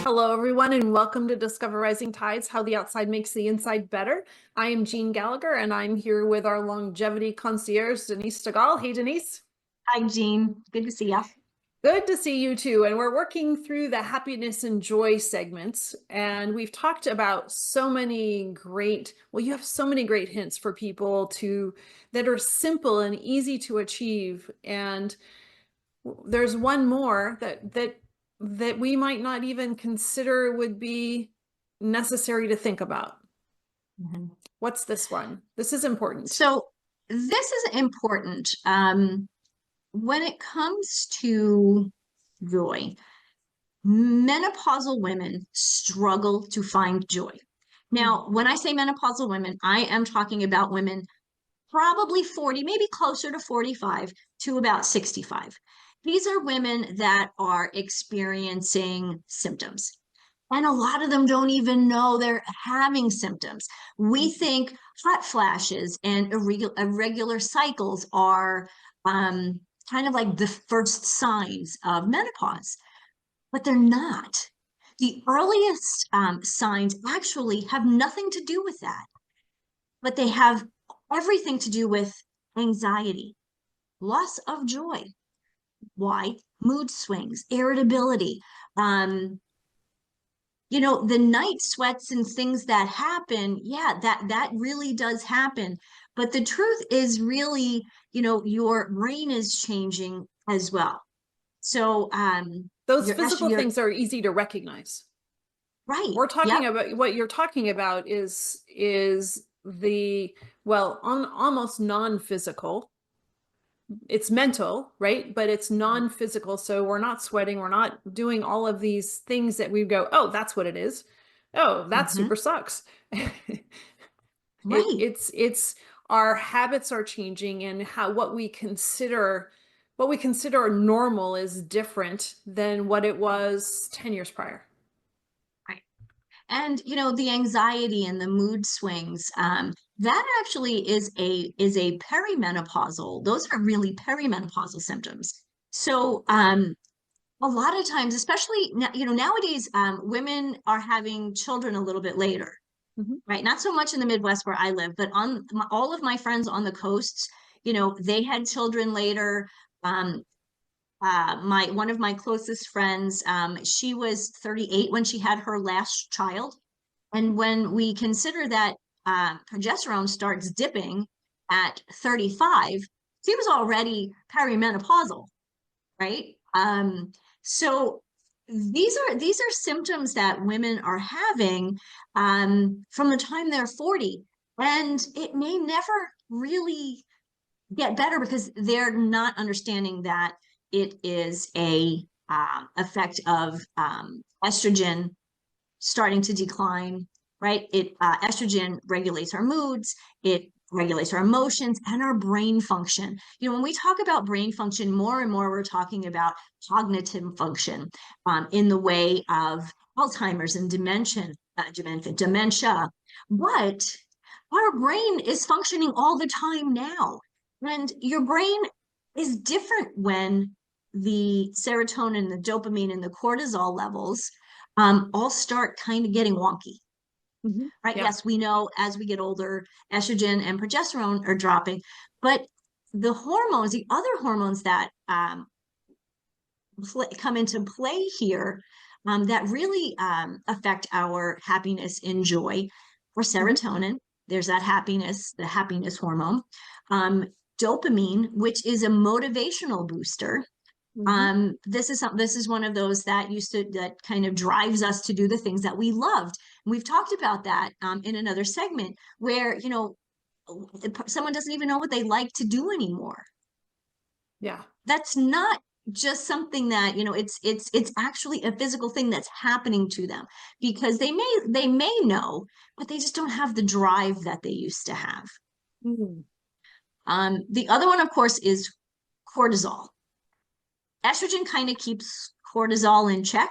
Hello, everyone, and welcome to Discover Rising Tides, How the Outside Makes the Inside Better. I am Jeanne Gallagher, and I'm here with our longevity concierge, Denise Stegall. Hey, Denise. Hi, Jeanne. Good to see you. Good to see you too. And we're working through the happiness and joy segments. And we've talked about so many great, well, you have so many great hints for people that are simple and easy to achieve. And there's one more that we might not even consider would be necessary to think about. What's this one? This is important. So this is important. When it comes to joy, menopausal women struggle to find joy. Now, when I say menopausal women, I am talking about women probably 40, maybe closer to 45 to about 65. These are women that are experiencing symptoms. And a lot of them don't even know they're having symptoms. We think hot flashes and irregular cycles are kind of like the first signs of menopause, but they're not. The earliest signs actually have nothing to do with that, but they have everything to do with anxiety, loss of joy. Why? Mood swings, irritability, the night sweats and things that happen. Yeah, that really does happen. But the truth is really, your brain is changing as well. So those physical things are easy to recognize. Right. We're talking about what you're talking about is the, well, almost non-physical. It's mental, right? But it's non-physical. So we're not sweating. We're not doing all of these things that we go, oh, that's what it is. Oh, that super sucks. Right. It's our habits are changing, and what we consider normal is different than what it was 10 years prior. And the anxiety and the mood swings, that actually is a perimenopausal. Those are really perimenopausal symptoms. So a lot of times, especially nowadays, women are having children a little bit later, right? Not so much in the Midwest where I live, but on all of my friends on the coasts, they had children later. One of my closest friends, she was 38 when she had her last child. And when we consider that progesterone starts dipping at 35, she was already perimenopausal, right? So these are symptoms that women are having from the time they're 40, and it may never really get better because they're not understanding that it is a effect of estrogen starting to decline, right? Estrogen regulates our moods, it regulates our emotions and our brain function. When we talk about brain function, more and more we're talking about cognitive function in the way of Alzheimer's and dementia. But our brain is functioning all the time now. And your brain is different when the serotonin, the dopamine, and the cortisol levels all start kind of getting wonky. Right? Yeah. Yes, we know as we get older, estrogen and progesterone are dropping, but the hormones, the other hormones that come into play here that really affect our happiness and joy are serotonin. There's that the happiness hormone. Dopamine, which is a motivational booster. This is one of those that kind of drives us to do the things that we loved. And we've talked about that in another segment where someone doesn't even know what they like to do anymore. Yeah, that's not just something that it's actually a physical thing that's happening to them, because they may know, but they just don't have the drive that they used to have. The other one, of course, is cortisol. Estrogen kind of keeps cortisol in check.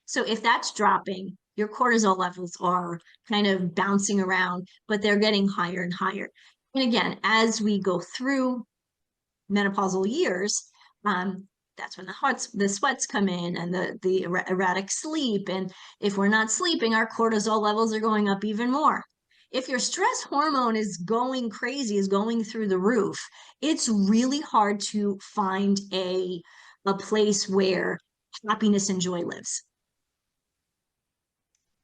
So if that's dropping, your cortisol levels are kind of bouncing around, but they're getting higher and higher. And again, as we go through menopausal years, that's when the sweats come in, and the erratic sleep. And if we're not sleeping, our cortisol levels are going up even more. If your stress hormone is going crazy, is going through the roof, it's really hard to find a place where happiness and joy lives.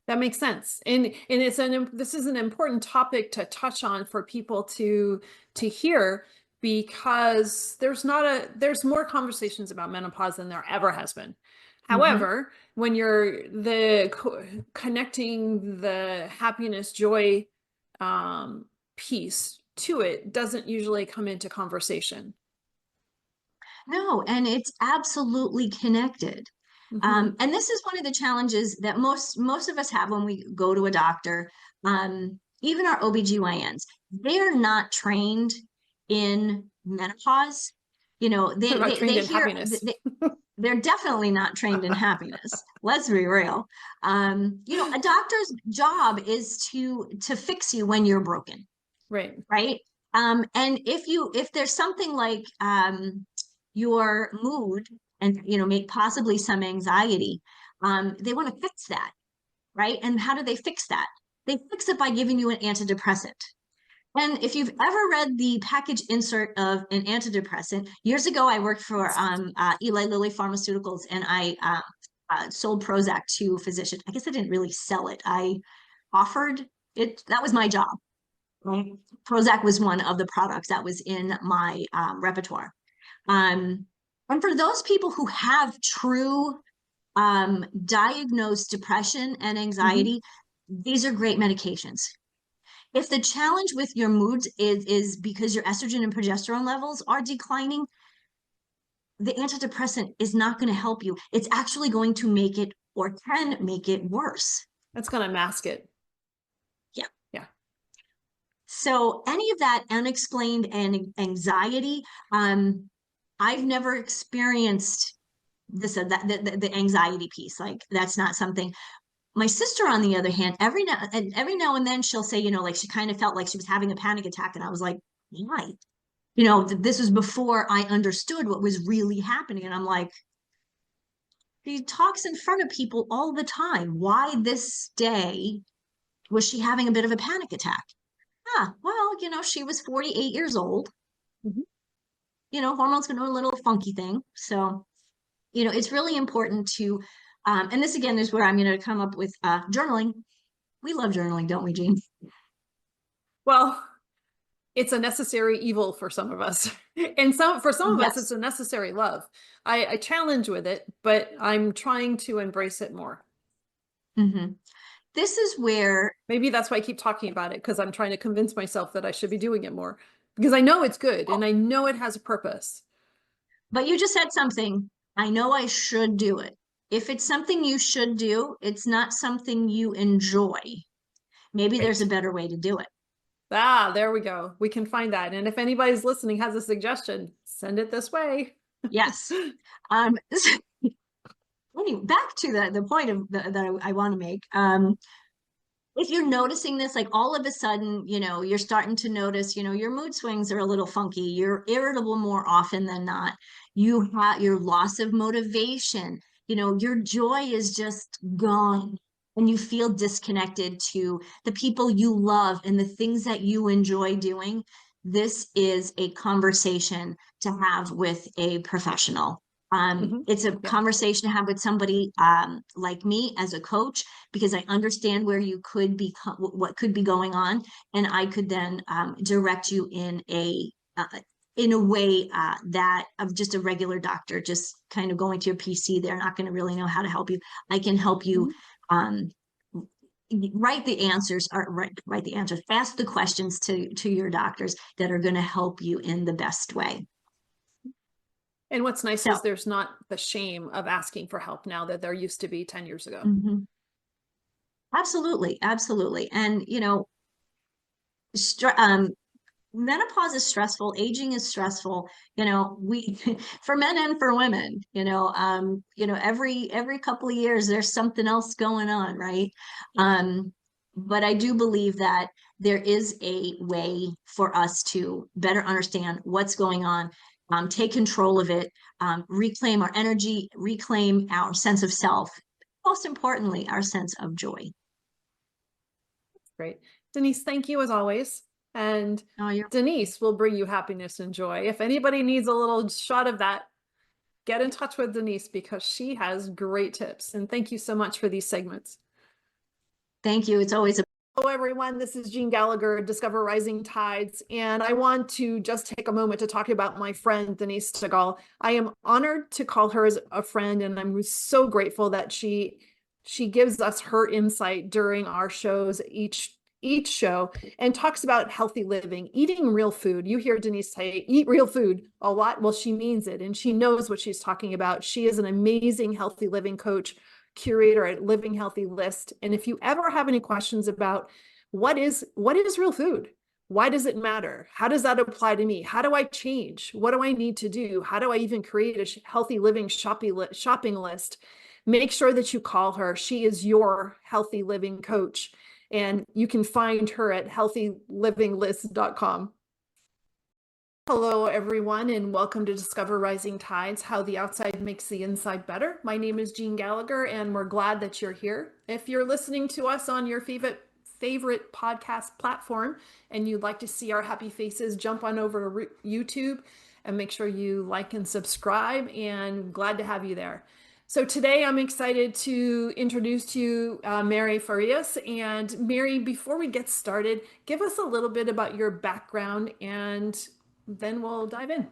That makes sense. And this is an important topic to touch on for people to hear, because there's more conversations about menopause than there ever has been. Mm-hmm. However, when you're connecting the happiness, joy piece to it, doesn't usually come into conversation. No, and it's absolutely connected. Hmm. And this is one of the challenges that most of us have when we go to a doctor. Even our OBGYNs, they're not trained in menopause. You know, They're not trained they in hear happiness. they're definitely not trained in happiness. Let's be real. You know, a doctor's job is to fix you when you're broken, Right. right? And if there's something like your mood, and you know, make possibly some anxiety, they want to fix that, right? And how do they fix that? They fix it by giving you an antidepressant. And if you've ever read the package insert of an antidepressant, years ago I worked for Eli Lilly Pharmaceuticals, and I sold Prozac to physicians. I guess I didn't really sell it. I offered it. That was my job. Right? Prozac was one of the products that was in my repertoire. Um, and for those people who have true diagnosed depression and Hmm. anxiety, these are great medications. If the challenge with your moods is because your estrogen and progesterone levels are declining, the antidepressant is not going to help you. It's actually going to make it, or can make it, worse. That's gonna mask it. Yeah. Yeah. So any of that unexplained and anxiety, I've never experienced this the anxiety piece. Like, that's not something. My sister, on the other hand, every now and then she'll say, you know, like she kind of felt like she was having a panic attack, and I was like, why? You know, this was before I understood what was really happening, and I'm like, she talks in front of people all the time. Why this day was she having a bit of a panic attack? Ah, well, you know, she was 48 years old. Mhm. You know, hormones can do a little funky thing. So, you know, it's really important to, and this again is where I'm going to come up with journaling. We love journaling, don't we, Jeanne? Well, it's a necessary evil for some of us. And for some of us, it's Yes. a necessary love. I challenge with it, but I'm trying to embrace it more. Hmm. This is where, Maybe that's why I keep talking about it, because I'm trying to convince myself that I should be doing it more, because I know it's good oh, and I know it has a purpose. but you just said something. I know I should do it. If it's something you should do, it's not something you enjoy. Maybe there's a Right. better way to do it. Ah, there we go. We can find that. And if anybody's listening has a suggestion, send it this way. Yes. Um, anyway, back to the point that I want to make. If you're noticing this, like all of a sudden, you know, you're starting to notice, you know, your mood swings are a little funky. You're irritable more often than not. You have your loss of motivation. You know, your joy is just gone, and you feel disconnected to the people you love and the things that you enjoy doing. This is a conversation to have with a professional. Hmm. It's a Yeah. conversation to have with somebody like me as a coach, because I understand where you could be, what could be going on, and I could then direct you in a way that of just a regular doctor, just kind of going to your PC. They're not going to really know how to help you. I can help you Mhm. um, write the answers, or write the answers, ask the questions to your doctors that are going to help you in the best way. And what's nice So, is there's not the shame of asking for help now that there used to be 10 years ago. mhm, absolutely, absolutely. And you know, menopause is stressful, aging is stressful. You know, we for men and for women, you know, every couple of years there's something else going on, right? Yeah. um but I do believe that there is a way for us to better understand what's going on, take control of it, reclaim our energy, reclaim our sense of self, most importantly, our sense of joy. Great. Denise, thank you as always. And Oh, you're Denise will bring you happiness and joy. If anybody needs a little shot of that, get in touch with Denise because she has great tips. And thank you so much for these segments. Thank you. It's always a Hello, everyone. This is Jeanne Gallagher, Discover Rising Tides, and I want to just take a moment to talk about my friend, Denise Stegall. I am honored to call her as a friend, and I'm so grateful that she gives us her insight during our shows each show and talks about healthy living, eating real food. You hear Denise say, eat real food a lot. Well, she means it, and she knows what she's talking about. She is an amazing healthy living coach, curator at Living Healthy List. And if you ever have any questions about what is real food, why does it matter, how does that apply to me, how do I change, what do I need to do, how do I even create a healthy living shopping list, make sure that you call her. She is your healthy living coach, and you can find her at healthylivinglist.com. Hello, everyone, and welcome to Discover Rising Tides, How the Outside Makes the Inside Better. My name is Jeanne Gallagher, and we're glad that you're here. If you're listening to us on your favorite podcast platform and you'd like to see our happy faces, jump on over to YouTube and make sure you like and subscribe, and glad to have you there. So today I'm excited to introduce to you Mary Farias. And Mary, before we get started, give us a little bit about your background and then we'll dive in.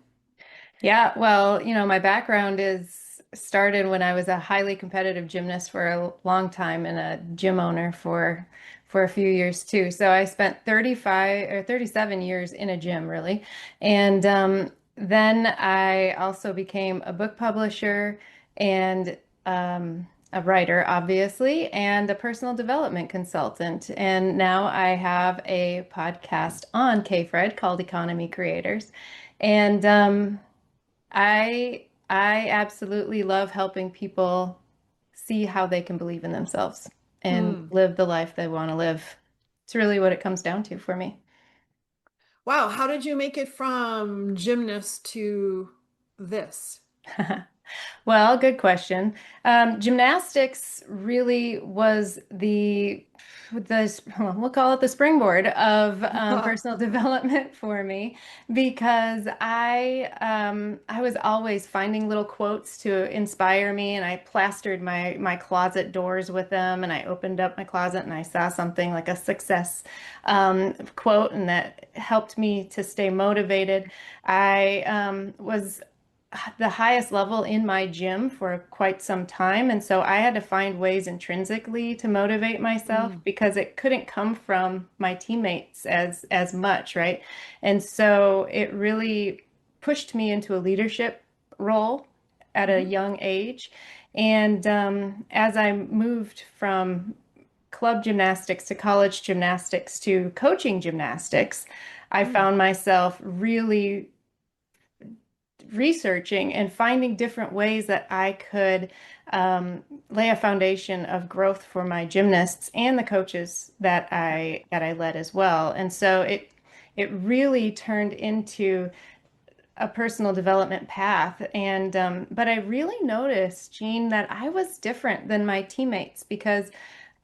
Yeah, well, my background is started when I was a highly competitive gymnast for a long time and a gym owner for a few years too. So I spent 35 or 37 years in a gym really. And then I also became a book publisher and a writer, obviously, and a personal development consultant. And now I have a podcast on KFred called Economy Creators. And I absolutely love helping people see how they can believe in themselves and live the life they want to live. It's really what it comes down to for me. Wow, how did you make it from gymnast to this? Well, good question. Gymnastics really was we'll call it the springboard of personal development for me because I was always finding little quotes to inspire me, and I plastered my closet doors with them, and I opened up my closet and I saw something like a success quote, and that helped me to stay motivated. I was the highest level in my gym for quite some time. And so I had to find ways intrinsically to motivate myself because it couldn't come from my teammates as much, right? And so it really pushed me into a leadership role at a young age. And as I moved from club gymnastics to college gymnastics to coaching gymnastics, I found myself really researching and finding different ways that I could lay a foundation of growth for my gymnasts and the coaches that I led as well. And so it really turned into a personal development path. And but I really noticed, Jeanne, that I was different than my teammates because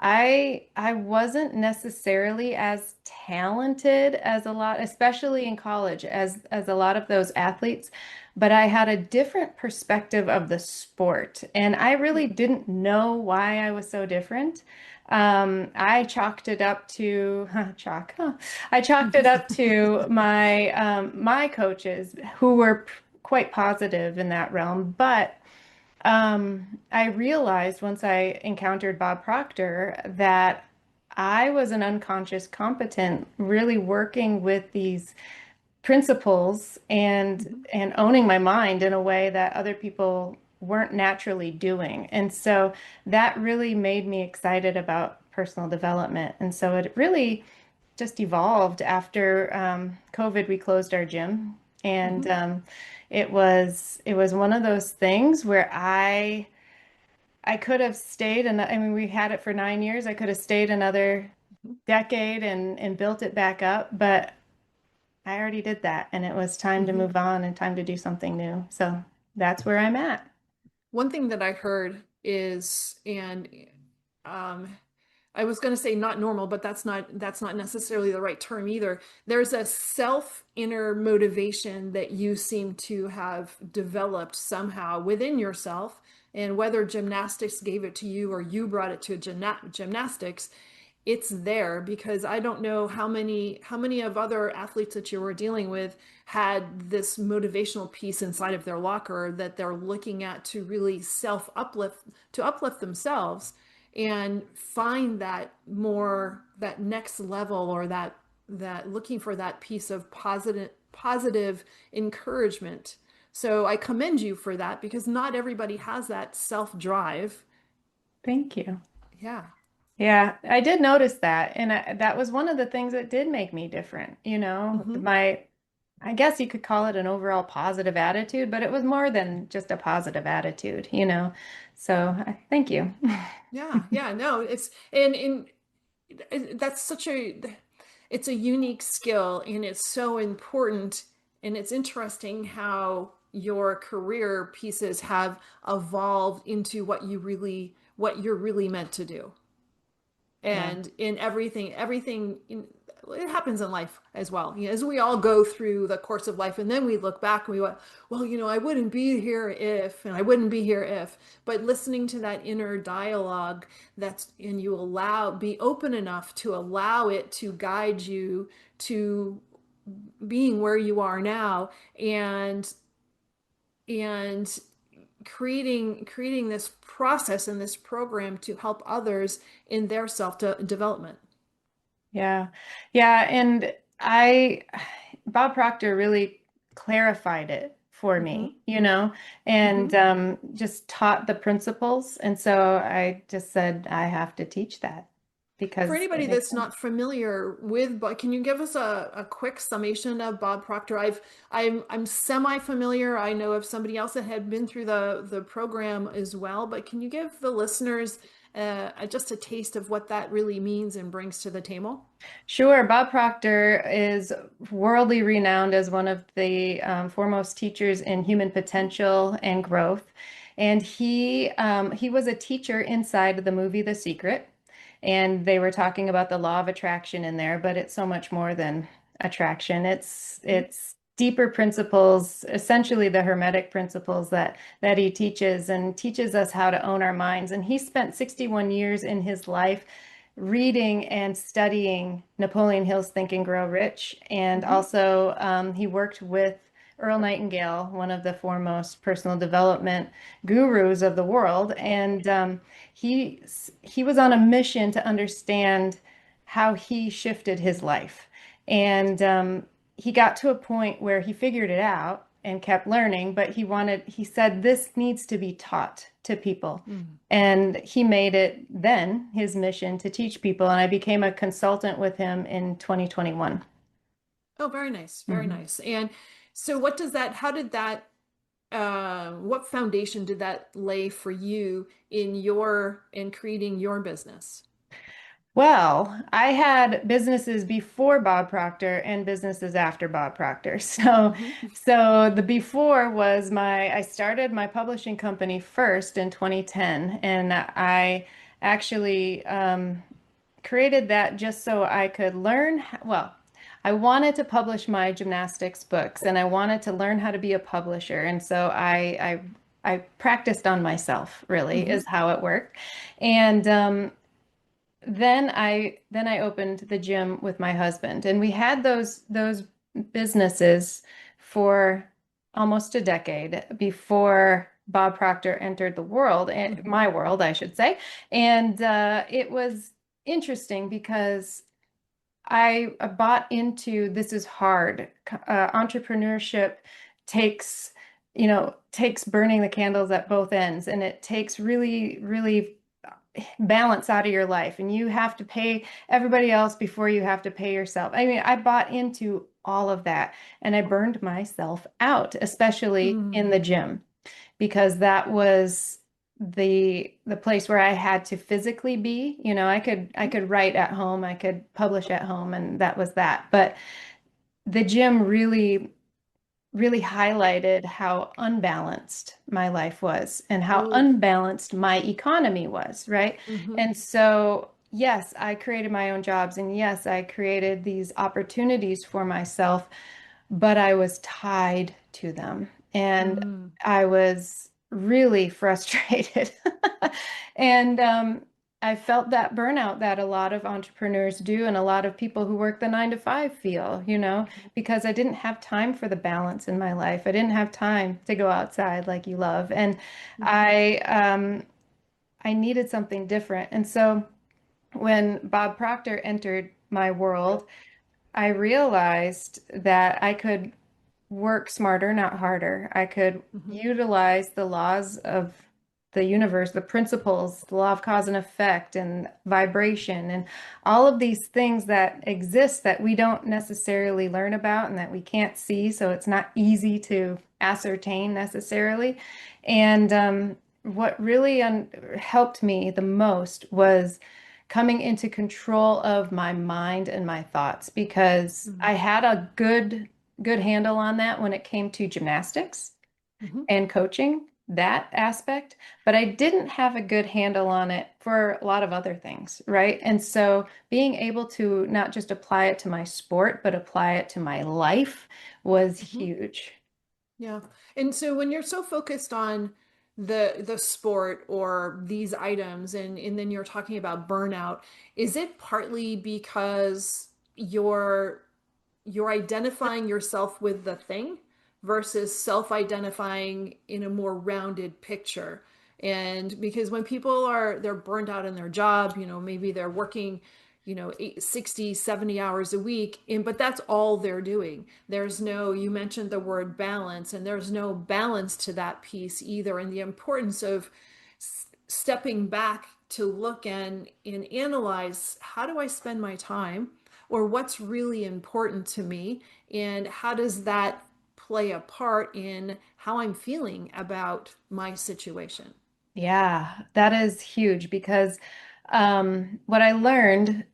I wasn't necessarily as talented as a lot, especially in college, as a lot of those athletes, but I had a different perspective of the sport, and I really didn't know why I was so different. I chalked it up to I chalked it up to my coaches who were quite positive in that realm, but I realized once I encountered Bob Proctor that I was an unconscious competent, really working with these principles and owning my mind in a way that other people weren't naturally doing. And so that really made me excited about personal development. And so it really just evolved after COVID. We closed our gym, and it was one of those things where I could have stayed, and I mean we had it for 9 years. I could have stayed another decade and built it back up, but I already did that, and it was time to Mhm. move on and time to do something new. So that's where I'm at. One thing that I heard is, and um, I was going to say not normal, but that's not necessarily the right term either. There's a self inner motivation that you seem to have developed somehow within yourself, and whether gymnastics gave it to you or you brought it to gymnastics, it's there because I don't know how many of other athletes that you were dealing with had this motivational piece inside of their locker that they're looking at to really self uplift, to uplift themselves and find that next level, or that looking for that piece of positive encouragement. So I commend you for that because not everybody has that self drive. Thank you. Yeah. Yeah, I did notice that. And that was one of the things that did make me different. Hmm. I guess you could call it an overall positive attitude, but it was more than just a positive attitude. So thank you. Yeah, yeah, no, and that's it's a unique skill and it's so important, and it's interesting how your career pieces have evolved into what you're really meant to do. Yeah. And in it happens in life as well, as we all go through the course of life, and then we look back and we went, well, I wouldn't be here if, and I wouldn't be here if. But listening to that inner dialogue, and you be open enough to allow it to guide you to being where you are now, and creating this process and this program to help others in their self development. Yeah. Yeah. And I, Bob Proctor really clarified it for Hmm. me, Hmm. and just taught the principles. And so I just said, I have to teach that For because it anybody makes that's sense. not familiar with, but can you give us a quick summation of Bob Proctor? I'm semi familiar. I know of somebody else that had been through the program as well, but can you give the listeners just a taste of what that really means and brings to the table? Sure. Bob Proctor is worldly renowned as one of the foremost teachers in human potential and growth. And he was a teacher inside the movie The Secret. And they were talking about the law of attraction in there, but it's so much more than attraction. It's deeper principles, essentially the Hermetic principles that he teaches, and teaches us how to own our minds. And he spent 61 years in his life reading and studying Napoleon Hill's Think and Grow Rich. And Mm-hmm. also, he worked with Earl Nightingale, one of the foremost personal development gurus of the world. And he he was on a mission to understand how he shifted his life. And he got to a point where he figured it out and kept learning, but he said, this needs to be taught to people. Mm. And he made it then his mission to teach people. And I became a consultant with him in 2021. Oh, very nice, very Mhm. nice. And so, how did that? What foundation did that lay for you in creating your business? Well, I had businesses before Bob Proctor and businesses after Bob Proctor. So, Hmm. so the before was I started my publishing company first in 2010, and I actually created that just so I could learn. Well, I wanted to publish my gymnastics books and I wanted to learn how to be a publisher. And so I practiced on myself, really, Hmm. is how it worked. And then I opened the gym with my husband, and we had those businesses for almost a decade before Bob Proctor entered the world, and Hmm. my world, I should say. And it was interesting because I bought into this is hard. Entrepreneurship takes, takes burning the candles at both ends, and it takes really, really balance out of your life, and you have to pay everybody else before you have to pay yourself. I mean, I bought into all of that and I burned myself out, especially in Mm. the gym, because that was the place where I had to physically be. I could write at home, I could publish at home, and that was that. But the gym really highlighted how unbalanced my life was and how Oh. unbalanced my economy was, right? Mm-hmm. And so, yes, I created my own jobs and yes, I created these opportunities for myself, but I was tied to them and Mm. I was really frustrated. And I felt that burnout that a lot of entrepreneurs do and a lot of people who work the 9 to 5 feel, because I didn't have time for the balance in my life. I didn't have time to go outside like you love. And Mm-hmm. I needed something different. And so when Bob Proctor entered my world, I realized that I could work smarter, not harder. I could Mm-hmm. utilize the laws of the universe, the principles, the law of cause and effect, and vibration, and all of these things that exist that we don't necessarily learn about and that we can't see. So it's not easy to ascertain necessarily. And what really helped me the most was coming into control of my mind and my thoughts because Mm-hmm. I had a good handle on that when it came to gymnastics Mm-hmm. and coaching, that aspect, but I didn't have a good handle on it for a lot of other things, right? And so being able to not just apply it to my sport, but apply it to my life was Mm-hmm. huge. Yeah. And so when you're so focused on the sport or these items and then you're talking about burnout, is it partly because you're identifying yourself with the thing versus self-identifying in a more rounded picture? And because when people they're burnt out in their job, maybe they're working 60, 70 hours a week, but that's all they're doing. There's no, you mentioned the word balance, and there's no balance to that piece either. And the importance of stepping back to look and analyze, how do I spend my time, or what's really important to me, and how does that play a part in how I'm feeling about my situation? Yeah, that is huge because what I learned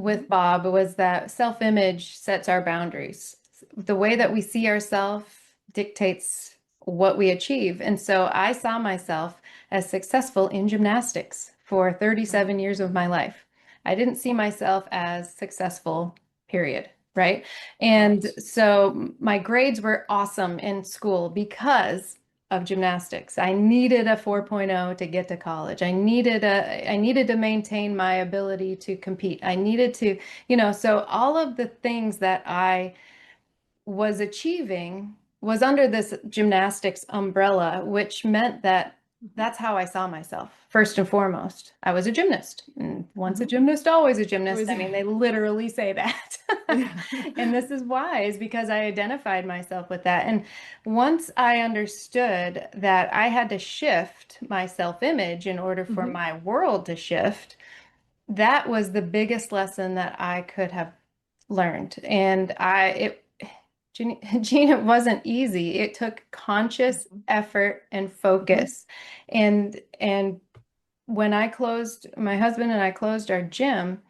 Mm-hmm. with Bob was that self-image sets our boundaries. The way that we see ourselves dictates what we achieve. And so I saw myself as successful in gymnastics for Right. 37 years of my life. I didn't see myself as successful, period. Right. And Right. so my grades were awesome in school because of gymnastics. I needed a 4.0 to get to college. I needed to maintain my ability to compete. I needed to, so all of the things that I was achieving was under this gymnastics umbrella, which meant that Mm-hmm. that's how I saw myself. First and foremost, I was a gymnast. And once a Mm-hmm. gymnast, always a It gymnast. was, I mean, they literally say that. yeah. And this is why, is because I identified myself with that. And once I understood that I had to shift my self-image in order for Mm-hmm. my world to shift, that was the biggest lesson that I could have learned. And Jean, it wasn't easy. It took conscious Mm-hmm. effort and Mm-hmm. focus. And when my husband and I closed our gym,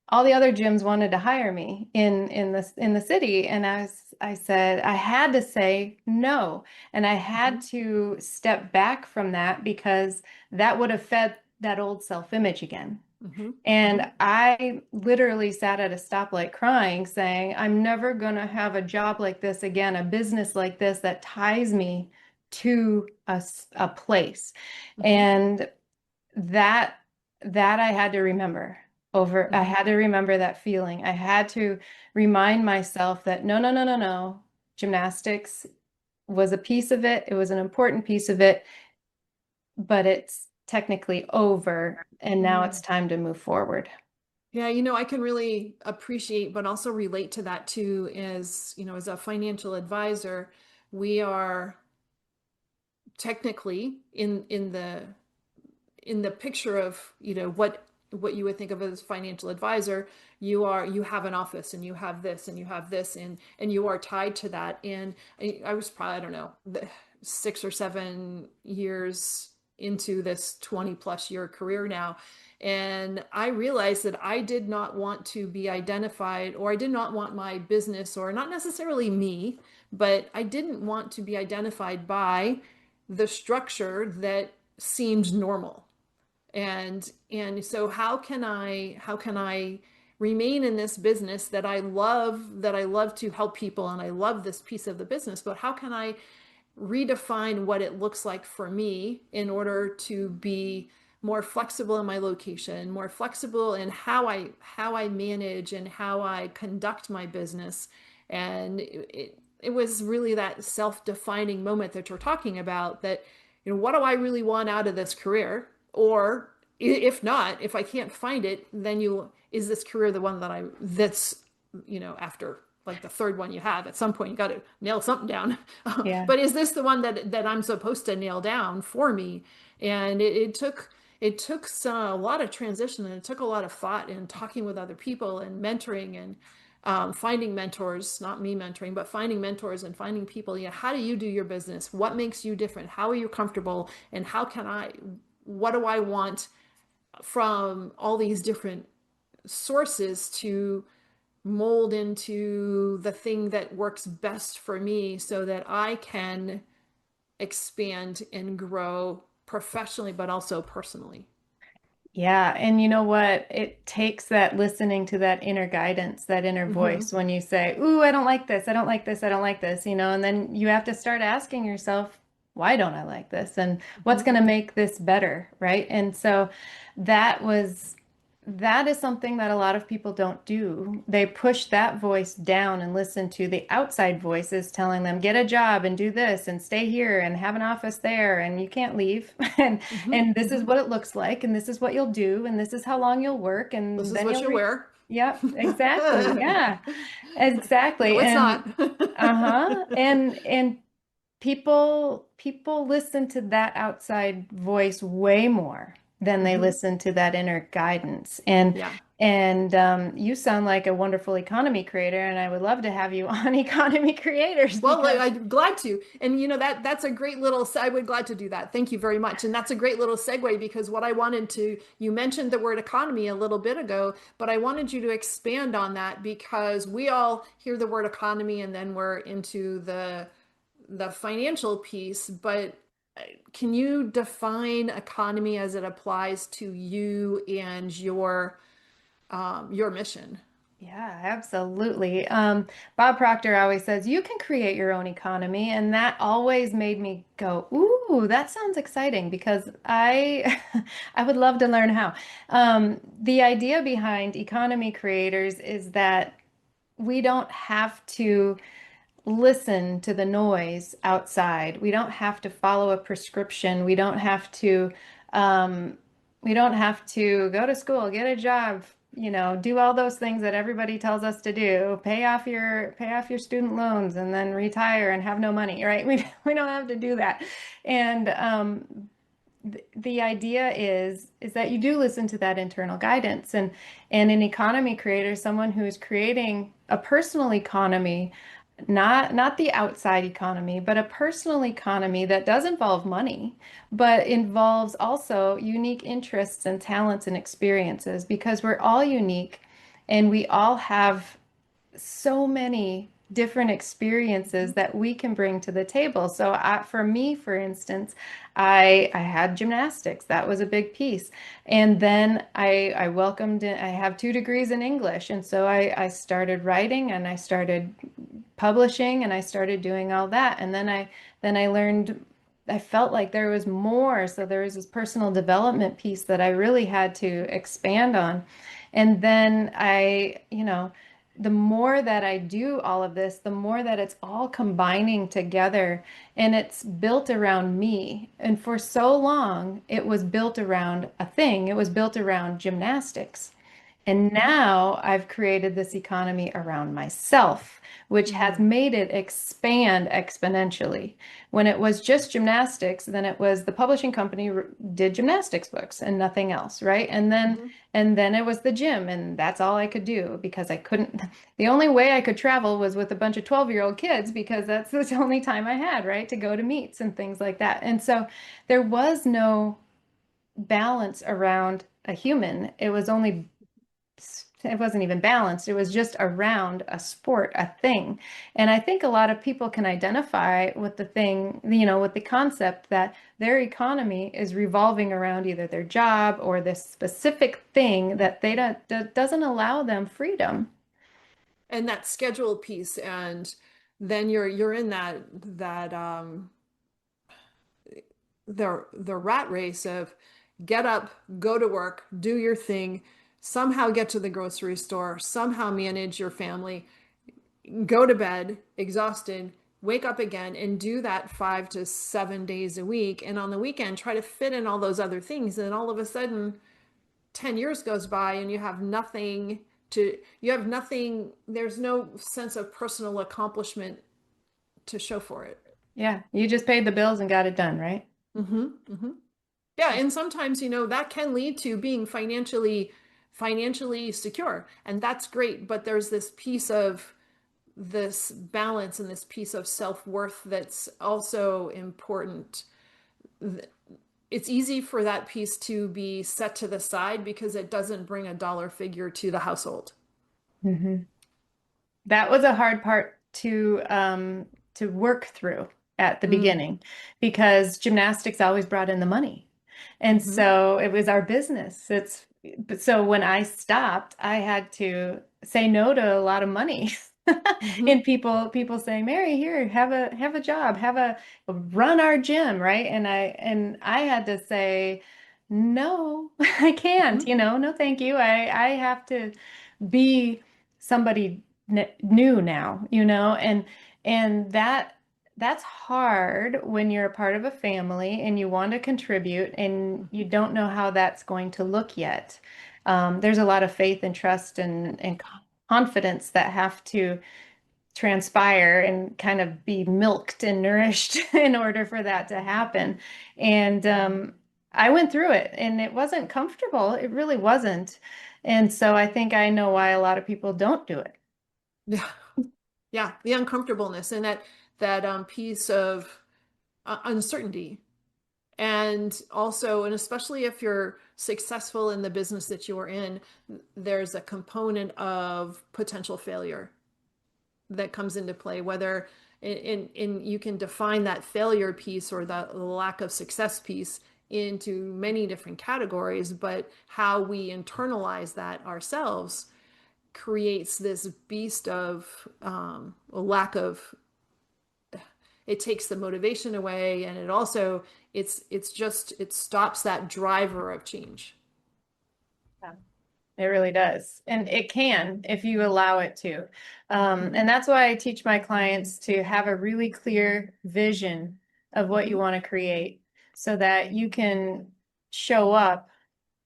all the other gyms wanted to hire me in the city, and I said I had to say no, and I Mm-hmm. had to step back from that because that would have fed that old self-image again. Mm-hmm. Mm-hmm. And I literally sat at a stoplight crying, saying, I'm never going to have a job like this again, a business like this that ties me to a place. Mm-hmm. And that that I had to remember I Mm-hmm. had to remember that feeling. I had to remind myself that no, no, no, no, no. Gymnastics was a piece of it. It was an important piece of it, but it's technically over. And now it's Mm. time to move forward. Yeah, I can really appreciate, but also relate to that too, as a financial advisor, we are technically in the picture of, what you would think of as financial advisor. You have an office and you have this and you have this, and you are tied to that. And I was probably, I don't know, 6 or 7 years into this 20 plus year career now. And I realized that I did not want to be identified, or I did not want my business, or not necessarily me, but I didn't want to be identified by the structure that seemed normal. And so how can I remain in this business that I love to help people, and I love this piece of the business, but how can I redefine what it looks like for me in order to be more flexible in my location, more flexible in how I manage and how I conduct my business. And it was really that self-defining moment that you're talking about, that, what do I really want out of this career? Or if not, if I can't find it, then is this career the one that's, after like the third one you have, at some point you got to nail something down. Yeah. But is this the one that I'm supposed to nail down for me? And it took a lot of transition, and it took a lot of thought and talking with other people and mentoring, and finding mentors, not me mentoring, but finding mentors and finding people. How do you do your business? What makes you different? How are you comfortable? And what do I want from all these different sources to mold into the thing that works best for me, so that I can expand and grow professionally, but also personally. Yeah, and you know what? It takes that listening to that inner guidance, that inner Mm-hmm. voice when you say, "Ooh, I don't like this. I don't like this. I don't like this," and then you have to start asking yourself, "Why don't I like this? And what's Mm-hmm. going to make this better?" Right? And so that was that is something that a lot of people don't do. They push that voice down and listen to the outside voices telling them, get a job and do this and stay here and have an office there and you can't leave. And Mm-hmm. and this is Mm-hmm. what it looks like and this is what you'll do and this is how long you'll work This and is then what you'll you re wear. Yep, exactly. Yeah. No, Exactly. it's not. And uh-huh. And people listen to that outside voice way more than they Mm-hmm. listen to that inner guidance. And Yeah. you sound like a wonderful economy creator, and I would love to have you on Economy Creators Well, because I'm glad to. And that's a great little, I would glad to do that. Thank you very much. And that's a great little segue, because what I wanted to, you mentioned the word economy a little bit ago, but I wanted you to expand on that, because we all hear the word economy and then we're into the financial piece. But can you define economy as it applies to you and your mission? yeah, absolutely. Bob Proctor always says you can create your own economy, and that always made me go, "Ooh, that sounds exciting," because I I would love to learn how. The idea behind economy creators is that we don't have to listen to the noise outside. We don't have to follow a prescription. Um, we don't have to go to school, get a job, do all those things that everybody tells us to do, pay off your student loans and then retire and have no money, right? We don't have to do that. And the idea is that you do listen to that internal guidance, and an economy creator, someone who is creating a personal economy, not the outside economy, but a personal economy that does involve money, but involves also unique interests and talents and experiences, because we're all unique and we all have so many different experiences that we can bring to the table. So for me, for instance, I had gymnastics. That was a big piece. And then I welcomed in, I have 2 degrees in English. And so I started writing and I started publishing and I started doing all that. And then I learned, I felt like there was more. So there was this personal development piece that I really had to expand on. And then the more that I do all of this, the more that it's all combining together and it's built around me. And for so long, it was built around a thing. It was built around gymnastics. And now I've created this economy around myself, which has Mhm. made it expand exponentially. When it was just gymnastics, then it was the publishing company did gymnastics books and nothing else, right? Mhm. And then it was the gym, and that's all I could do because I couldn't. The only way I could travel was with a bunch of 12-year-old kids because that's the only time I had, right, to go to meets and things like that. And so there was no balance around a human. It wasn't even balanced. It was just around a sport, a thing. And I think a lot of people can identify with the thing, with the concept that their economy is revolving around either their job or this specific thing that doesn't allow them freedom. And that schedule piece, and then you're in that the rat race of get up, go to work, do your thing, somehow get to the grocery store, somehow manage your family, go to bed exhausted, wake up again, and do that 5 to 7 days a week. And on the weekend, try to fit in all those other things. And all of a sudden, 10 years goes by and you have nothing, there's no sense of personal accomplishment to show for it. Yeah, you just paid the bills and got it done, right? Mm-hmm, mm-hmm. Yeah, and sometimes, that can lead to being financially secure, and that's great, but there's this piece of this balance and this piece of self-worth that's also important. It's easy for that piece to be set to the side because it doesn't bring a dollar figure to the household. Mhm. That was a hard part to work through at the Mm, beginning because gymnastics always brought in the money. And mm-hmm, so it was our business. But so when I stopped, I had to say no to a lot of money. mm-hmm, And people saying, Mary, here, have a job, run our gym, right? And I had to say, no, I can't, mm-hmm. no, thank you. I have to be somebody new now, and that's hard when you're a part of a family and you want to contribute and you don't know how that's going to look yet. There's a lot of faith and trust and confidence that have to transpire and kind of be milked and nourished in order for that to happen. And I went through it and it wasn't comfortable. It really wasn't. And so I think I know why a lot of people don't do it. Yeah, yeah, the uncomfortableness and that piece of uncertainty. And also, and especially if you're successful in the business that you are in, there's a component of potential failure that comes into play, whether in you can define that failure piece or the lack of success piece into many different categories, but how we internalize that ourselves creates this beast of a lack of, it takes the motivation away, and it stops that driver of change. Yeah. It really does. And it can if you allow it to. Mm-hmm, And that's why I teach my clients to have a really clear vision of what mm-hmm, you want to create so that you can show up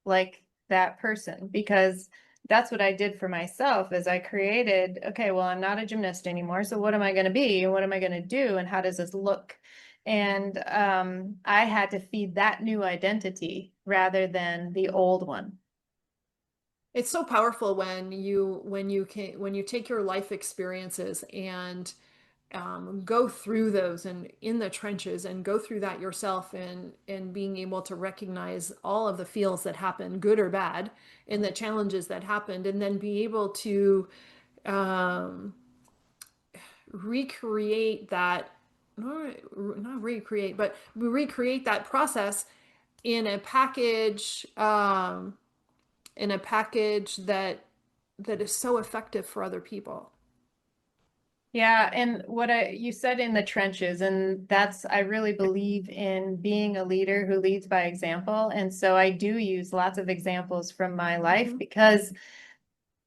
like that person, because that's what I did for myself is I created, okay, well, I'm not a gymnast anymore. So what am I going to be? And what am I going to do? And how does this look? And I had to feed that new identity rather than the old one. it's so powerful when you take your life experiences and go through those and in the trenches and go through that yourself, and being able to recognize all of the feels that happen, good or bad, and the challenges that happened, and then be able to um, recreate that, not recreate, but recreate that process in a package, that is so effective for other people. Yeah, and you said in the trenches, and I really believe in being a leader who leads by example. And so I do use lots of examples from my life Mhm. because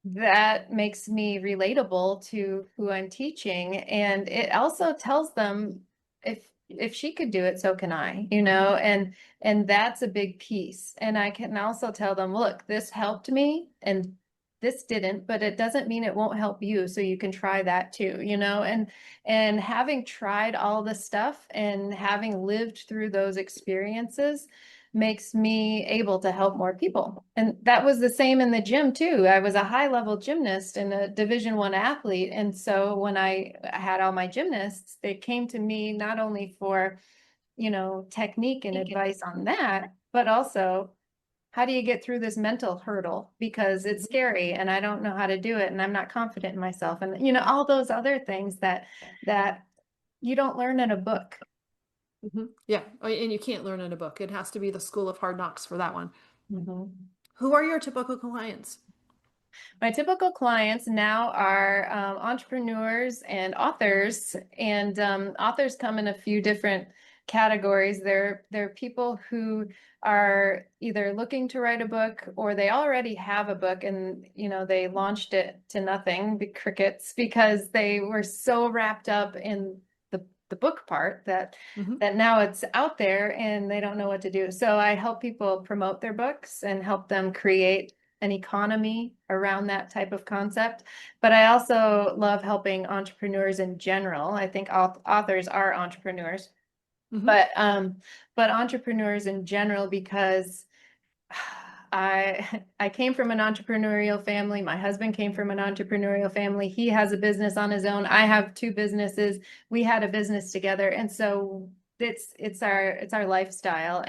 that makes me relatable to who I'm teaching. And it also tells them if she could do it, so can I, and that's a big piece. And I can also tell them, look, this helped me, and this didn't, but it doesn't mean it won't help you. So you can try that too, you know, and having tried all the stuff and having lived through those experiences makes me able to help more people. And that was the same in the gym too. I was a high level gymnast and a Division I athlete. And so when I had all my gymnasts, they came to me not only for, you know, technique and advice on that, but also how do you get through this mental hurdle? Because it's scary and I don't know how to do it and I'm not confident in myself. And, you know, all those other things that you don't learn in a book. Yeah. And you can't learn in a book. It has to be the school of hard knocks for that one. Mhm. Who are your typical clients? My typical clients now are entrepreneurs and authors, and authors come in a few different categories. They're people who are either looking to write a book or they already have a book and you know they launched it to nothing, crickets, because they were so wrapped up in the book part that Mhm. that now it's out there and they don't know what to do. So I help people promote their books and help them create an economy around that type of concept. But I also love helping entrepreneurs in general. I think authors are entrepreneurs, Mhm. but entrepreneurs in general because I came from an entrepreneurial family. My husband came from an entrepreneurial family. He has a business on his own. I have two businesses. We had a business together. And so it's our lifestyle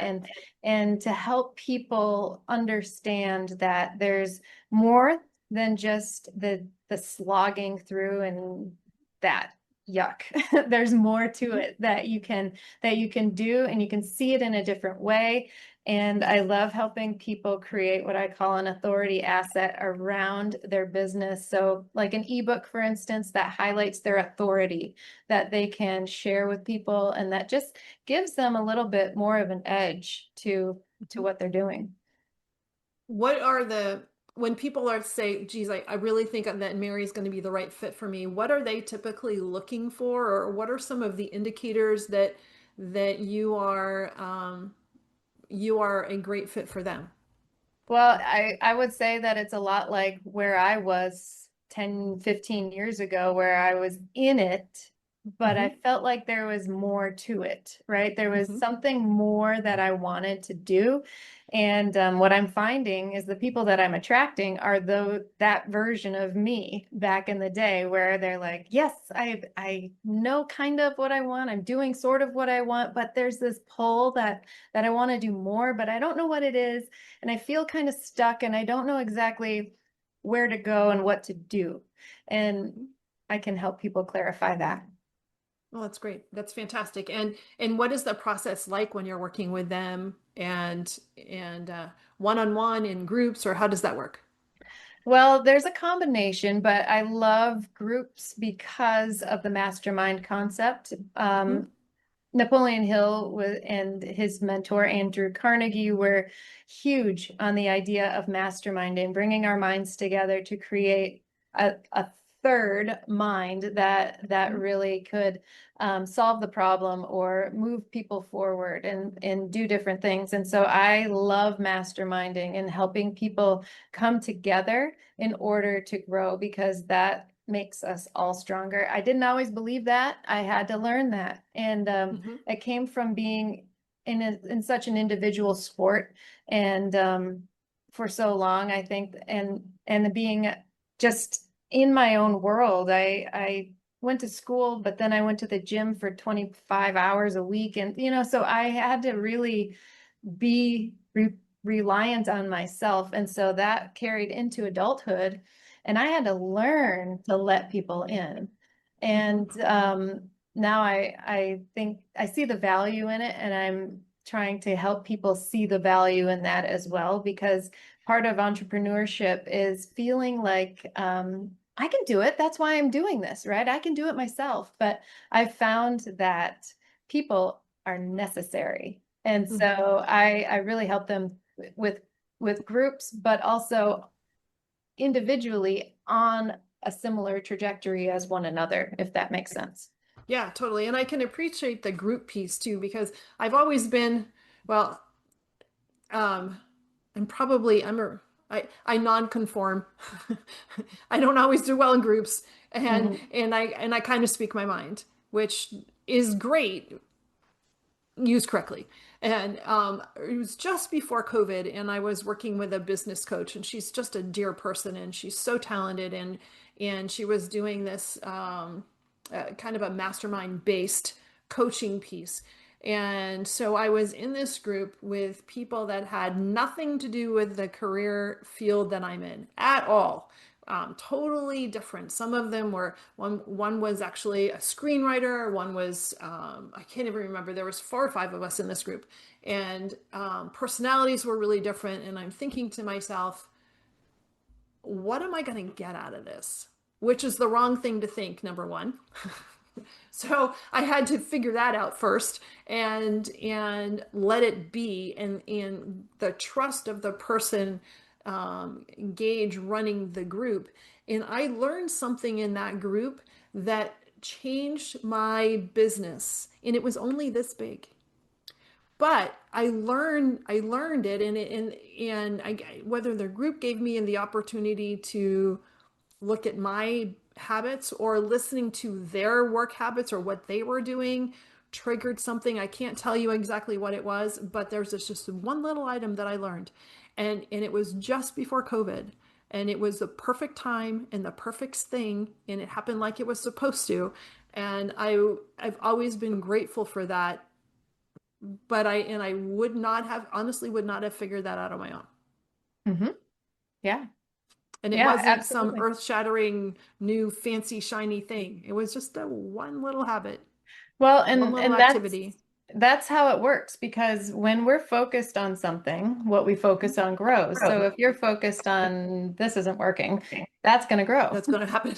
and to help people understand that there's more than just the slogging through and that yuck. There's more to Mhm. it that you can do and you can see it in a different way. And I love helping people create what I call an authority asset around their business. So, like an ebook, for instance, that highlights their authority that they can share with people, and that just gives them a little bit more of an edge to Mhm. what they're doing. What are when people are say, geez, I really think that Mary's going to be the right fit for me, what are they typically looking for, or what are some of the indicators that you are a great fit for them? Well, I would say that it's a lot like where I was 10, 15 years ago, where I was in it, but I Hmm. felt like there was more to it, right? There was Hmm. something more that I wanted to do. And what I'm finding is the people that I'm attracting are that version of me back in the day where they're like, yes, I know kind of what I want. I'm doing sort of what I want, but there's this pull that I want to do more, but I don't know what it is and I feel kind of stuck and I don't know exactly where to go and what to do. And I can help people clarify that. Well, that's great. That's fantastic. And what is the process like when you're working with them and one-on-one in groups, or how does that work? Well, there's a combination, but I love groups because of the mastermind concept. Hmm. Napoleon Hill and his mentor, Andrew Carnegie, were huge on the idea of masterminding, bringing our minds together to create a third mind that really could solve the problem or move people forward and do different things. And so I love masterminding and helping people come together in order to grow because that makes us all stronger. I didn't always believe that. I had to learn that. And Hmm. it came from being in such an individual sport and for so long, I think, and being just in my own world. I went to school, but then I went to the gym for 25 hours a week. And, you know, so I had to really be reliant on myself. And so that carried into adulthood. And I had to learn to let people in. Hmm. And now I think I see the value in it, and I'm trying to help people see the value in that as well, because part of entrepreneurship is feeling like I can do it. That's why I'm doing this, right? I can do it myself. But I've found that people are necessary. And Hmm. so I really help them with with groups, but also individually on a similar trajectory as one another, if that makes sense. Yeah, totally. And I can appreciate the group piece too, because I've always been, well, um, I'm I non-conform. I don't always do well in groups, and Mhm. I kind of speak my mind, which is great used correctly. And it was just before COVID, and I was working with a business coach, and she's just a dear person, and she's so talented, and she was doing this kind of a mastermind based coaching piece. And so I was in this group with people that had nothing to do with the career field that I'm in at all. Totally different. Some of them were one was actually a screenwriter. One was I can't even remember. There was 4 or 5 of us in this group, and personalities were really different. And I'm thinking to myself, what am I going to get out of this? Which is the wrong thing to think, number one. So I had to figure that out first, and let it be, and the trust of the person engage running the group. And I learned something in that group that changed my business, and it was only this big. But I learned it, and whether the group gave me the opportunity to look at my habits, or listening to their work habits or what they were doing triggered something. I can't tell you exactly what it was, but there's just one little item that I learned. And it was just before COVID. And it was the perfect time and the perfect thing. And it happened like it was supposed to. And I've always been grateful for that. But I would not have, honestly would not have figured that out on my own. Mhm. Yeah. And it Yeah, wasn't some absolutely. earth-shattering, new, fancy, shiny thing. It was just a one little habit, Well, one little and activity. that's how it works, because when we're focused on something, what we focus on grows. So if you're focused on this isn't working, that's going to grow. That's going to happen.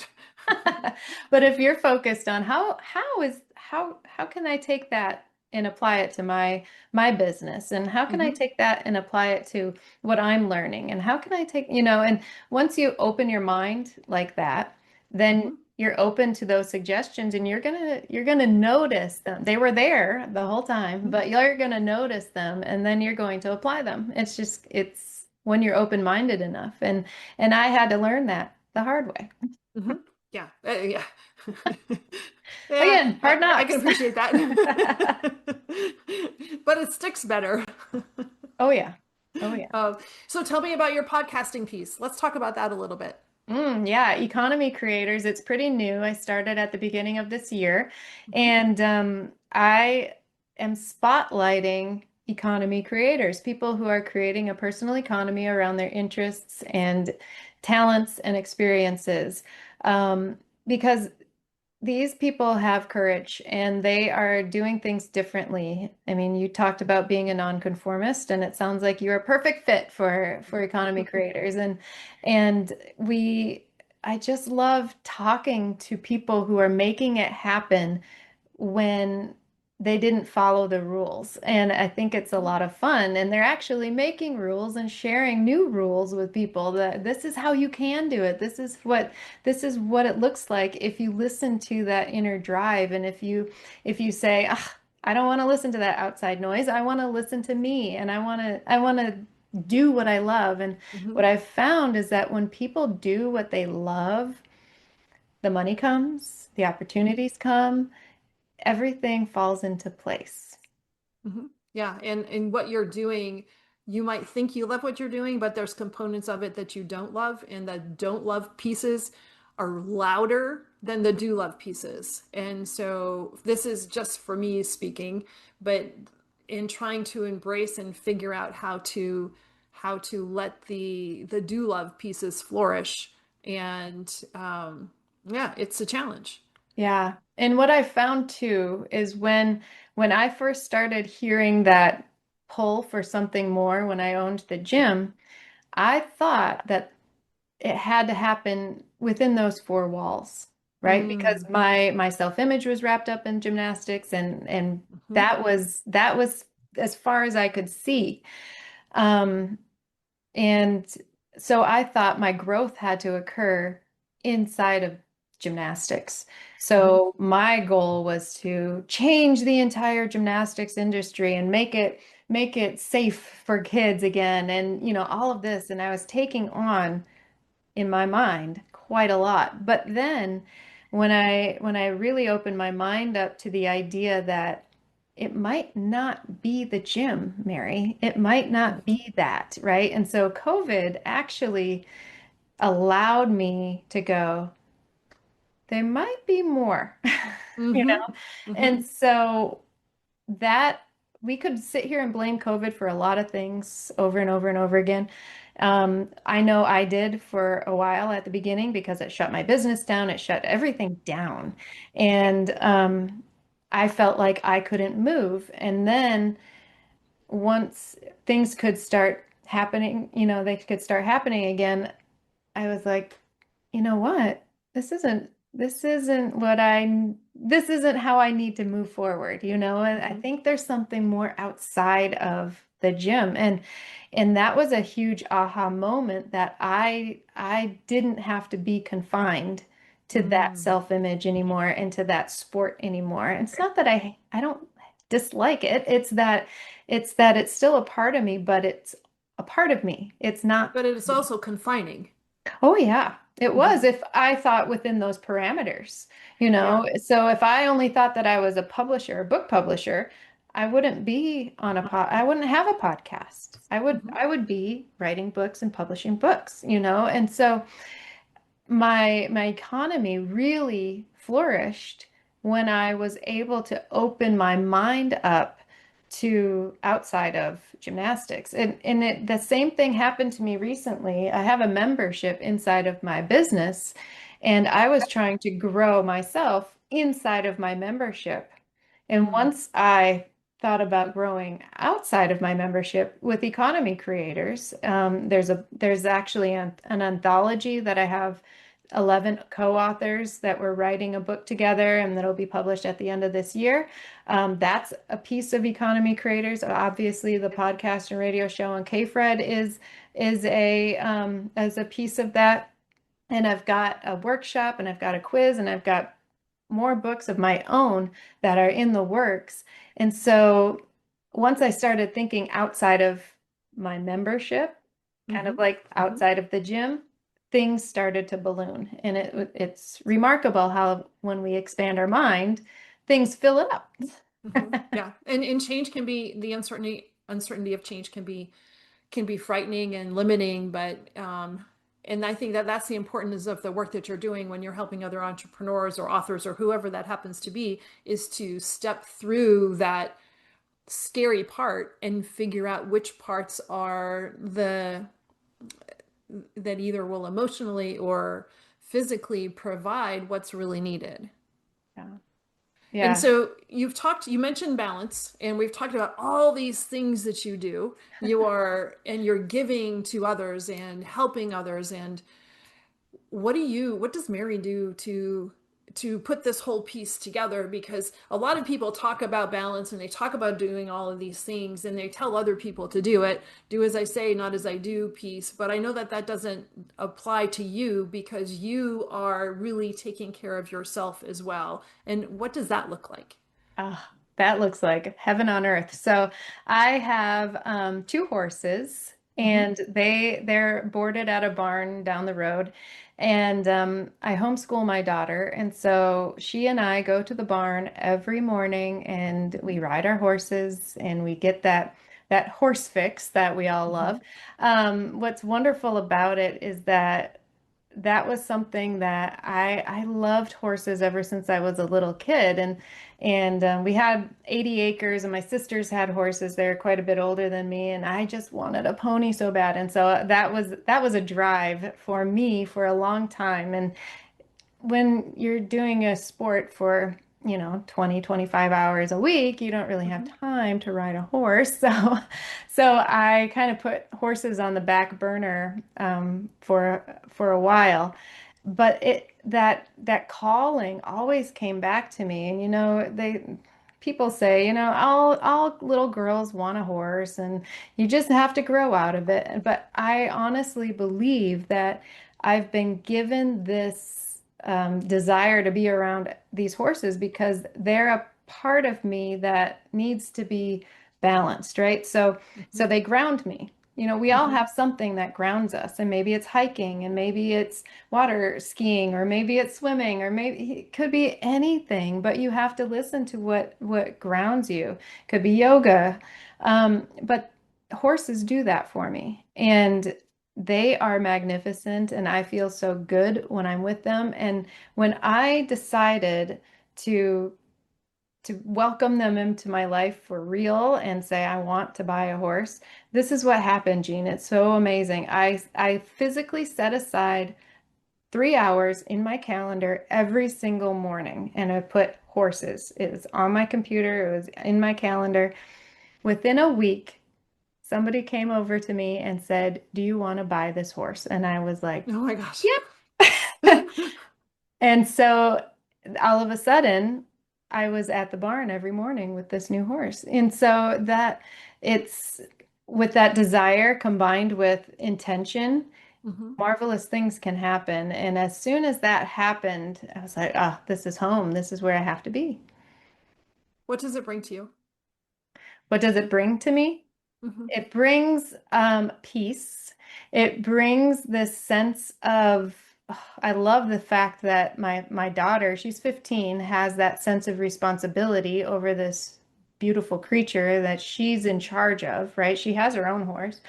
But if you're focused on how can I take that and apply it to my business, and how can I Hmm. take that and apply it to what I'm learning, and how can I take, and once you open your mind like that, then Hmm. you're open to those suggestions, and you're gonna notice them. They were there the whole time, but you're gonna notice them, and then you're going to apply them. It's when you're open-minded enough. And I had to learn that the hard way. Hmm. Yeah. Yeah. Yeah. Again, hard I can knocks. appreciate that. But it sticks better. Oh yeah. Oh yeah. Um, so tell me about your podcasting piece. Let's talk about that a little bit. Yeah, economy creators. It's pretty new. I started at the beginning of this year, Hmm. and I am spotlighting economy creators, people who are creating a personal economy around their interests and talents and experiences. Because these people have courage, and they are doing things differently. I mean, you talked about being a nonconformist, and it sounds like you're a perfect fit for economy creators. And I just love talking to people who are making it happen when they didn't follow the rules. And I think it's a lot of fun. And they're actually making rules and sharing new rules with people, that this is how you can do it. This is what it looks like if you listen to that inner drive. And if you say, I don't want to listen to that outside noise. I want to listen to me, and I want to do what I love. And Hmm. what I've found is that when people do what they love, the money comes, the opportunities come, everything falls into place. Hmm. Yeah, and what you're doing, you might think you love what you're doing, but there's components of it that you don't love, and the don't love pieces are louder than the do love pieces. And so this is just for me speaking, but in trying to embrace and figure out how to let the do love pieces flourish. And yeah, it's a challenge. Yeah. And what I found too is when I first started hearing that pull for something more when I owned the gym, I thought that it had to happen within those 4 walls, right? Because Mm. my self-image was wrapped up in gymnastics, and Hmm. that was as far as I could see. Um, And so I thought my growth had to occur inside of gymnastics. Hmm. So my goal was to change the entire gymnastics industry and make it safe for kids again, and all of this, and I was taking on in my mind quite a lot. But then when I really opened my mind up to the idea that it might not be the gym, Mary, it might not be that, right? And so COVID actually allowed me to go, there might be more, you Mm-hmm. know? Mm-hmm. And so that we could sit here and blame COVID for a lot of things over and over and over again. I know I did for a while at the beginning because it shut my business down, it shut everything down. And I felt like I couldn't move. And then once things could start happening, they could start happening again, I was like, you know what? This isn't this isn't how I need to move forward, and I Mm-hmm. think there's something more outside of the gym. And that was a huge aha moment that I didn't have to be confined to that Mm. self-image anymore and to that sport anymore. And it's not that I don't dislike it. It's that it's still a part of me, but it's a part of me. It's not But it's me. also confining. Oh, yeah, it was Mm-hmm. if I thought within those parameters, Yeah. So if I only thought that I was a publisher, a book publisher, I wouldn't be I wouldn't have a podcast. I would Mm-hmm. I would be writing books and publishing books. And so my economy really flourished when I was able to open my mind up to outside of gymnastics. The same thing happened to me recently. I have a membership inside of my business, and I was trying to grow myself inside of my membership. And Mm. once I thought about growing outside of my membership with economy creators, there's actually an anthology that I have 11 co-authors that we're writing a book together, and that'll be published at the end of this year. That's a piece of economy creators. Obviously, the podcast and radio show on KFred is a as a piece of that. And I've got a workshop, and I've got a quiz, and I've got more books of my own that are in the works. And so once I started thinking outside of my membership, kind Mm-hmm. of like Mm-hmm. outside of the gym, things started to balloon. And it's remarkable how when we expand our mind, things fill it up. Mm-hmm. Yeah. And change can be the uncertainty of change can be frightening and limiting, but and I think that that's the importance of the work that you're doing when you're helping other entrepreneurs or authors or whoever that happens to be, is to step through that scary part and figure out which parts are the that either will emotionally or physically provide what's really needed. Yeah. And Yeah. so you mentioned balance, and we've talked about all these things that you do. And you're giving to others and helping others. And what does Mary do to put this whole piece together? Because a lot of people talk about balance and they talk about doing all of these things and they tell other people to do it, do as I say, not as I do piece. But I know that that doesn't apply to you because you are really taking care of yourself as well. And what does that look like? Oh, that looks like heaven on earth. So I have two horses, Mm-hmm. and they're boarded at a barn down the road. And I homeschool my daughter, and so she and I go to the barn every morning, and we ride our horses, and we get that horse fix that we all Mm-hmm. love. What's wonderful about it is that was something that I loved horses ever since I was a little kid, and we had 80 acres, and my sisters had horses. They're quite a bit older than me, and I just wanted a pony so bad. And so that was a drive for me for a long time. And when you're doing a sport for 20, 25 hours a week, you don't really have Mm-hmm. time to ride a horse. So I kind of put horses on the back burner for a while. But that calling always came back to me. And they people say, all little girls want a horse, and you just have to grow out of it. But I honestly believe that I've been given this desire to be around these horses because they're a part of me that needs to be balanced, right? So they ground me. You know, we all Mhm. have something that grounds us, and maybe it's hiking, and maybe it's water skiing, or maybe it's swimming, or maybe it could be anything, but you have to listen to what grounds you. Could be yoga. But horses do that for me, and they are magnificent, and I feel so good when I'm with them. And when I decided to welcome them into my life for real and say, I want to buy a horse. This is what happened, Jeanne. It's so amazing. I physically set aside 3 hours in my calendar every single morning, and I put horses. It was on my computer, it was in my calendar. Within a week, somebody came over to me and said, do you want to buy this horse? And I was like, Oh my gosh. yep. And so all of a sudden, I was at the barn every morning with this new horse. And so that it's with that desire combined with intention, Mhm. marvelous things can happen. And as soon as that happened, I was like, ah, this is home. This is where I have to be. What does it bring to you? What does it bring to me? Mhm. It brings peace. It brings this sense of, oh, I love the fact that my daughter, she's 15, has that sense of responsibility over this beautiful creature that she's in charge of, right? She has her own horse.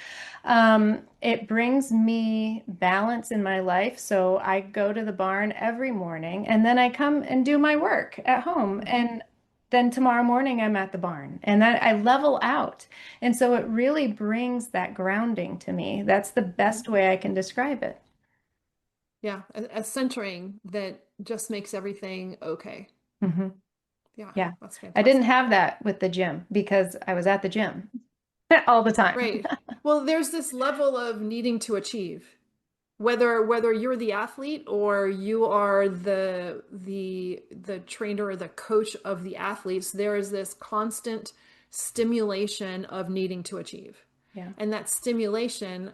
It brings me balance in my life. So I go to the barn every morning, and then I come and do my work at home. Mhm. And then tomorrow morning I'm at the barn, and then I level out. And so it really brings that grounding to me. That's the Mhm. best way I can describe it. Yeah, a centering that just makes everything okay. Hmm. Yeah, Yeah. that's I didn't fantastic. have that with the gym because I was at the gym all the time. Right. Well, there's this level of needing to achieve. Whether you're the athlete or you are the trainer or the coach of the athletes, there is this constant stimulation of needing to achieve. Yeah. And that stimulation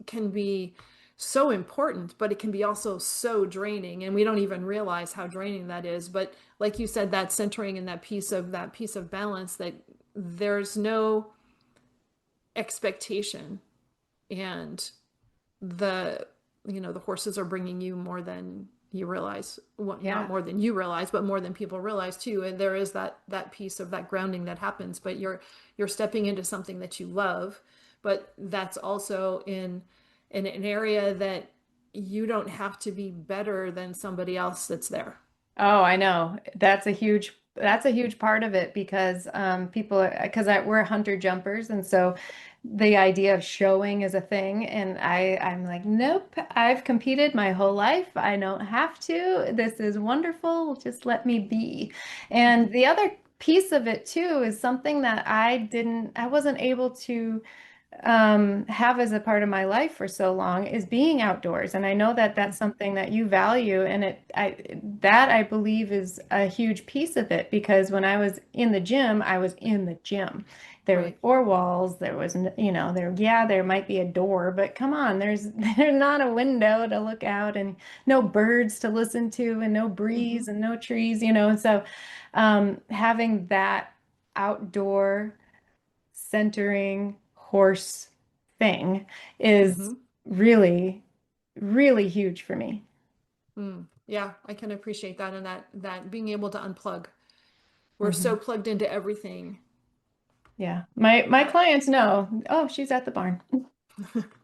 can be so important, but it can be also so draining, and we don't even realize how draining that is. But like you said, that centering and that piece of balance, that there's no expectation, and the the horses are bringing you more than you realize. Well, not Yeah. more than you realize, but more than people realize too. And there is that piece of that grounding that happens, but you're stepping into something that you love, but that's also in an area that you don't have to be better than somebody else that's there. Oh, I know. That's a huge part of it because people because we're hunter jumpers, and so the idea of showing is a thing, and I'm like, nope, I've competed my whole life. I don't have to. This is wonderful. Just let me be. And the other piece of it too is something that I wasn't able to have as a part of my life for so long is being outdoors. And I know that that's something that you value, and that I believe is a huge piece of it because when I was in the gym, I was in the gym. There were Right. four walls. There was, there might be a door, but come on, there's not a window to look out and no birds to listen to and no Hmm. breeze and no trees. So having that outdoor centering horse thing is Hmm. really, really huge for me. Mm. Yeah, I can appreciate that, and that being able to unplug. We're so Hmm. plugged into everything. Yeah. My that clients know, oh, she's at the barn.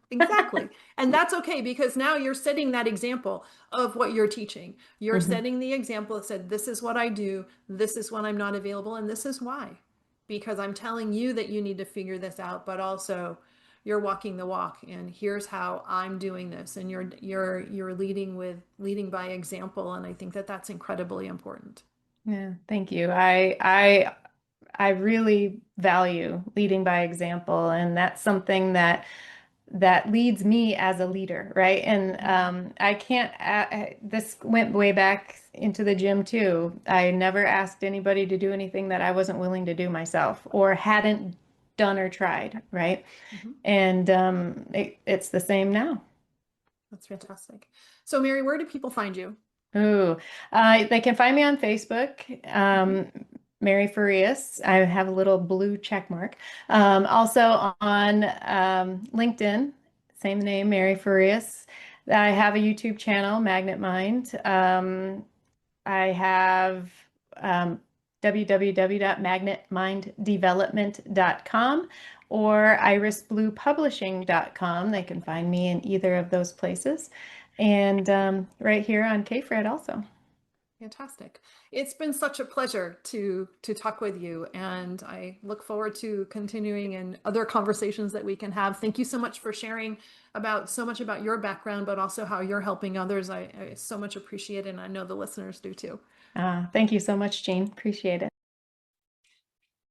Exactly. And that's okay, because now you're setting that example of what you're teaching. You're Hmm. setting the example that said, this is what I do, this is when I'm not available, and this is why. Because I'm telling you that you need to figure this out, but also you're walking the walk, and here's how I'm doing this. And you're leading by example, and I think that that's incredibly important. Yeah, thank you. I really value leading by example, and that's something that leads me as a leader, right? And Mhm. I can't, this went way back into the gym too. I never asked anybody to do anything that I wasn't willing to do myself or hadn't done or tried, right? Mhm. And it's the same now. That's fantastic. So, Mary, where do people find you? Ooh, they can find me on Facebook, Mhm. Mary Farias. I have a little blue check mark. Also on LinkedIn, same name, Mary Farias. I have a YouTube channel, Magnet Mind. I have www.magnetminddevelopment.com or irisbluepublishing.com. They can find me in either of those places. And right here on KFred also. Fantastic. It's been such a pleasure to talk with you, and I look forward to continuing in other conversations that we can have. Thank you so much for sharing so much about your background, but also how you're helping others. I so much appreciate it, and I know the listeners do too. Thank you so much, Jeanne. Appreciate it.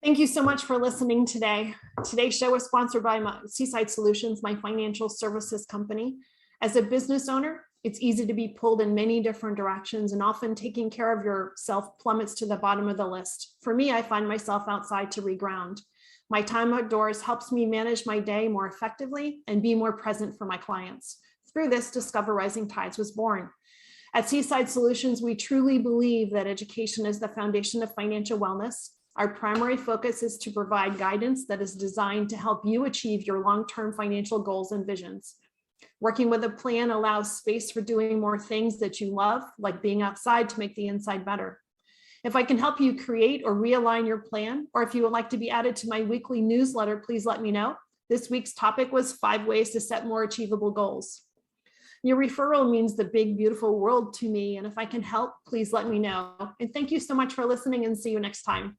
Thank you so much for listening today. Today's show was sponsored by Seaside Solutions, my financial services company. As a business owner, it's easy to be pulled in many different directions, and often taking care of yourself plummets to the bottom of the list. For me, I find myself outside to reground. My time outdoors helps me manage my day more effectively and be more present for my clients. Through this, Discover Rising Tides was born. At Seaside Solutions, we truly believe that education is the foundation of financial wellness. Our primary focus is to provide guidance that is designed to help you achieve your long-term financial goals and visions. Working with a plan allows space for doing more things that you love, like being outside to make the inside better. If I can help you create or realign your plan, or if you would like to be added to my weekly newsletter, please let me know. This week's topic was 5 ways to set more achievable goals. Your referral means the big, beautiful world to me, and if I can help, please let me know. And thank you so much for listening, and see you next time.